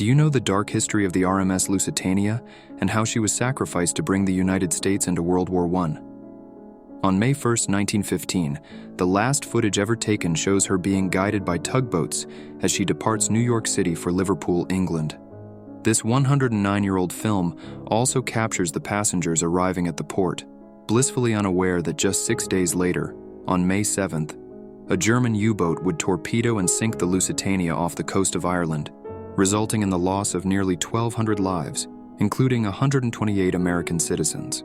Do you know the dark history of the RMS Lusitania and how she was sacrificed to bring the United States into World War I? On May 1, 1915, the last footage ever taken shows her being guided by tugboats as she departs New York City for Liverpool, England. This 109-year-old film also captures the passengers arriving at the port, blissfully unaware that just 6 days later, on May 7th, a German U-boat would torpedo and sink the Lusitania off the coast of Ireland, resulting in the loss of nearly 1,200 lives, including 128 American citizens.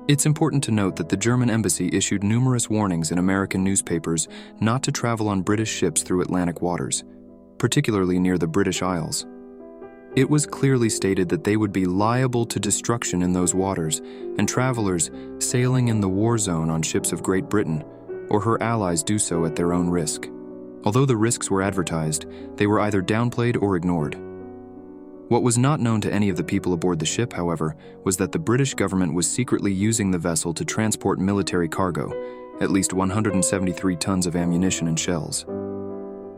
It's important to note that the German embassy issued numerous warnings in American newspapers not to travel on British ships through Atlantic waters, particularly near the British Isles. It was clearly stated that they would be liable to destruction in those waters, and travelers sailing in the war zone on ships of Great Britain or her allies do so at their own risk. Although the risks were advertised, they were either downplayed or ignored. What was not known to any of the people aboard the ship, however, was that the British government was secretly using the vessel to transport military cargo, at least 173 tons of ammunition and shells.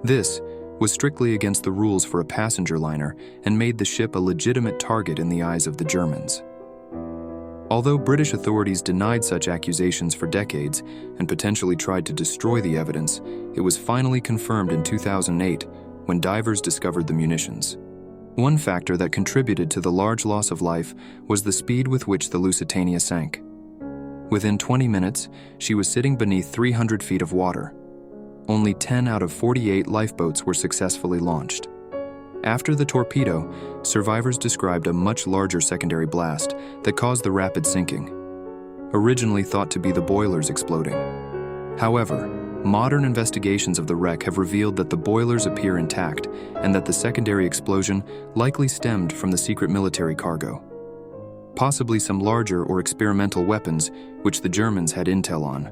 This was strictly against the rules for a passenger liner and made the ship a legitimate target in the eyes of the Germans. Although British authorities denied such accusations for decades and potentially tried to destroy the evidence, it was finally confirmed in 2008 when divers discovered the munitions. One factor that contributed to the large loss of life was the speed with which the Lusitania sank. Within 20 minutes, she was sitting beneath 300 feet of water. Only 10 out of 48 lifeboats were successfully launched. After the torpedo, survivors described a much larger secondary blast that caused the rapid sinking, originally thought to be the boilers exploding. However, modern investigations of the wreck have revealed that the boilers appear intact and that the secondary explosion likely stemmed from the secret military cargo, possibly some larger or experimental weapons which the Germans had intel on.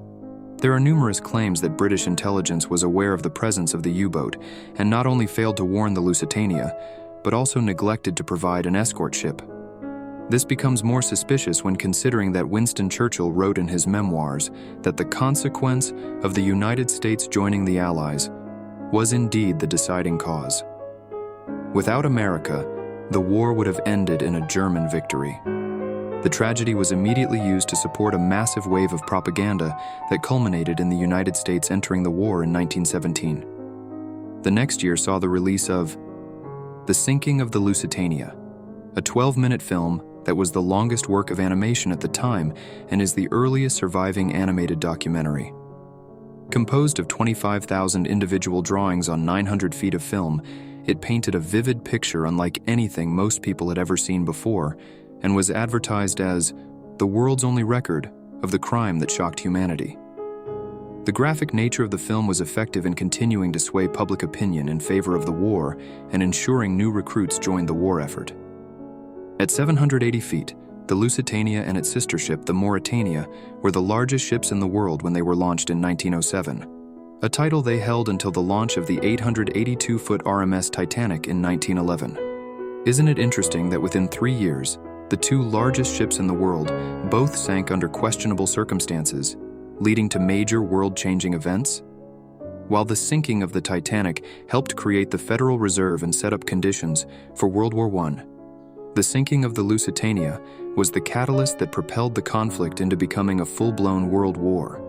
There are numerous claims that British intelligence was aware of the presence of the U-boat and not only failed to warn the Lusitania, but also neglected to provide an escort ship. This becomes more suspicious when considering that Winston Churchill wrote in his memoirs that the consequence of the United States joining the Allies was indeed the deciding cause. Without America, the war would have ended in a German victory. The tragedy was immediately used to support a massive wave of propaganda that culminated in the United States entering the war in 1917. The next year saw the release of The Sinking of the Lusitania, a 12-minute film that was the longest work of animation at the time and is the earliest surviving animated documentary. Composed of 25,000 individual drawings on 900 feet of film, it painted a vivid picture unlike anything most people had ever seen before, and was advertised as the world's only record of the crime that shocked humanity. The graphic nature of the film was effective in continuing to sway public opinion in favor of the war and ensuring new recruits joined the war effort. At 780 feet, the Lusitania and its sister ship, the Mauretania, were the largest ships in the world when they were launched in 1907, a title they held until the launch of the 882-foot RMS Titanic in 1911. Isn't it interesting that within 3 years, the two largest ships in the world both sank under questionable circumstances, leading to major world-changing events? While the sinking of the Titanic helped create the Federal Reserve and set up conditions for World War I, the sinking of the Lusitania was the catalyst that propelled the conflict into becoming a full-blown world war.